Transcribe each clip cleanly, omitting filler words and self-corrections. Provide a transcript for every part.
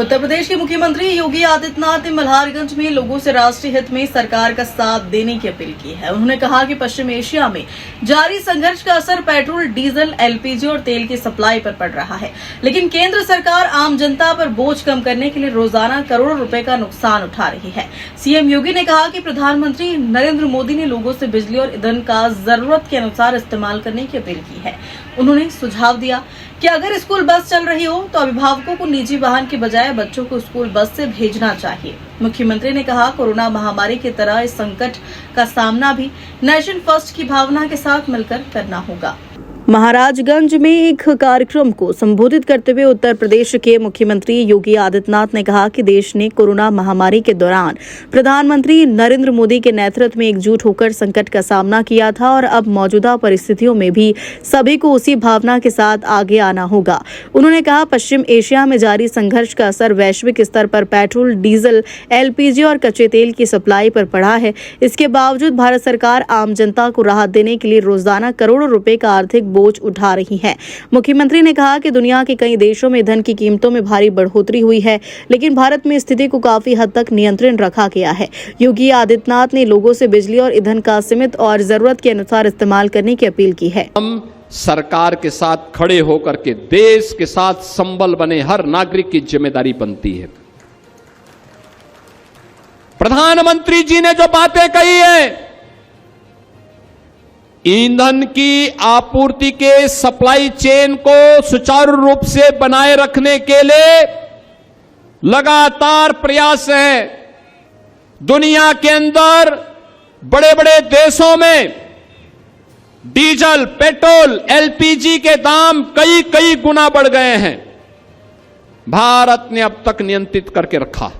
उत्तर प्रदेश के मुख्यमंत्री योगी आदित्यनाथ ने मल्हारगंज में लोगों से राष्ट्रीय हित में सरकार का साथ देने की अपील की है। उन्होंने कहा कि पश्चिम एशिया में जारी संघर्ष का असर पेट्रोल, डीजल, एलपीजी और तेल की सप्लाई पर पड़ रहा है, लेकिन केंद्र सरकार आम जनता पर बोझ कम करने के लिए रोजाना करोड़ों रुपए का नुकसान उठा रही है। सीएम योगी ने कहा कि प्रधानमंत्री नरेंद्र मोदी ने लोगों से बिजली और ईंधन का जरूरत के अनुसार इस्तेमाल करने की अपील की है। उन्होंने सुझाव दिया कि अगर स्कूल बस चल रही हो तो अभिभावकों को निजी वाहन के बजाय बच्चों को स्कूल बस से भेजना चाहिए। मुख्यमंत्री ने कहा, कोरोना महामारी की तरह इस संकट का सामना भी नेशन फर्स्ट की भावना के साथ मिलकर करना होगा। महाराजगंज में एक कार्यक्रम को संबोधित करते हुए उत्तर प्रदेश के मुख्यमंत्री योगी आदित्यनाथ ने कहा कि देश ने कोरोना महामारी के दौरान प्रधानमंत्री नरेंद्र मोदी के नेतृत्व में एकजुट होकर संकट का सामना किया था और अब मौजूदा परिस्थितियों में भी सभी को उसी भावना के साथ आगे आना होगा। उन्होंने कहा, पश्चिम एशिया में जारी संघर्ष का असर वैश्विक स्तर पर पेट्रोल, डीजल, एलपीजी और कच्चे तेल की सप्लाई पर पड़ा है। इसके बावजूद भारत सरकार आम जनता को राहत देने के लिए रोजाना करोड़ों रुपए का आर्थिक बोझ उठा रही है। मुख्यमंत्री ने कहा कि दुनिया के कई देशों में ईंधन की कीमतों में भारी बढ़ोतरी हुई है, लेकिन भारत में स्थिति को काफी हद तक नियंत्रण रखा गया है। योगी आदित्यनाथ ने लोगों से बिजली और ईंधन का सीमित और जरूरत के अनुसार इस्तेमाल करने की अपील की है। हम सरकार के साथ खड़े होकर के देश के साथ संबल बने हर नागरिक की जिम्मेदारी बनती है। प्रधानमंत्री जी ने जो बातें कही है, ईंधन की आपूर्ति के सप्लाई चेन को सुचारू रूप से बनाए रखने के लिए लगातार प्रयास है। दुनिया के अंदर बड़े बड़े देशों में डीजल, पेट्रोल, एलपीजी के दाम कई कई गुना बढ़ गए हैं। भारत ने अब तक नियंत्रित करके रखा,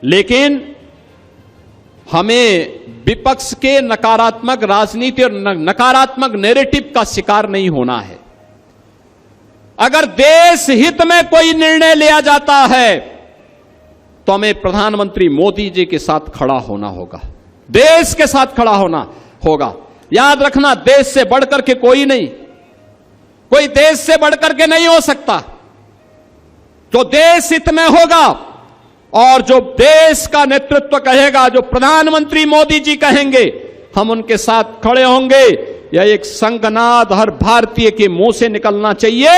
लेकिन हमें विपक्ष के नकारात्मक राजनीति और नकारात्मक नैरेटिव का शिकार नहीं होना है। अगर देश हित में कोई निर्णय लिया जाता है तो हमें प्रधानमंत्री मोदी जी के साथ खड़ा होना होगा, देश के साथ खड़ा होना होगा। याद रखना, देश से बढ़कर के कोई नहीं, कोई देश से बढ़कर के नहीं हो सकता। जो देश हित में होगा और जो देश का नेतृत्व कहेगा, जो प्रधानमंत्री मोदी जी कहेंगे, हम उनके साथ खड़े होंगे। यह एक संघनाद हर भारतीय के मुंह से निकलना चाहिए,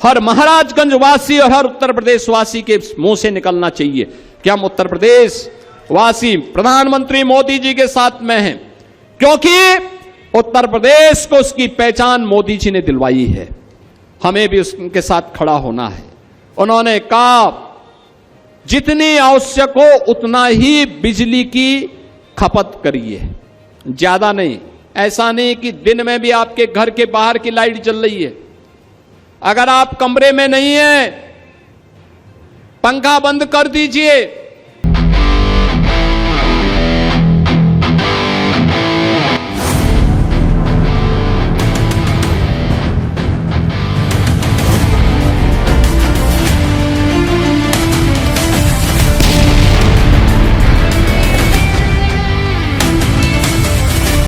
हर महाराजगंज वासी और हर उत्तर प्रदेश वासी के मुंह से निकलना चाहिए कि हम उत्तर प्रदेश वासी प्रधानमंत्री मोदी जी के साथ में हैं, क्योंकि उत्तर प्रदेश को उसकी पहचान मोदी जी ने दिलवाई है। हमें भी उनके साथ खड़ा होना है। उन्होंने कहा, जितनी आवश्यक हो उतना ही बिजली की खपत करिए, ज्यादा नहीं। ऐसा नहीं कि दिन में भी आपके घर के बाहर की लाइट जल रही है, अगर आप कमरे में नहीं हैं, पंखा बंद कर दीजिए।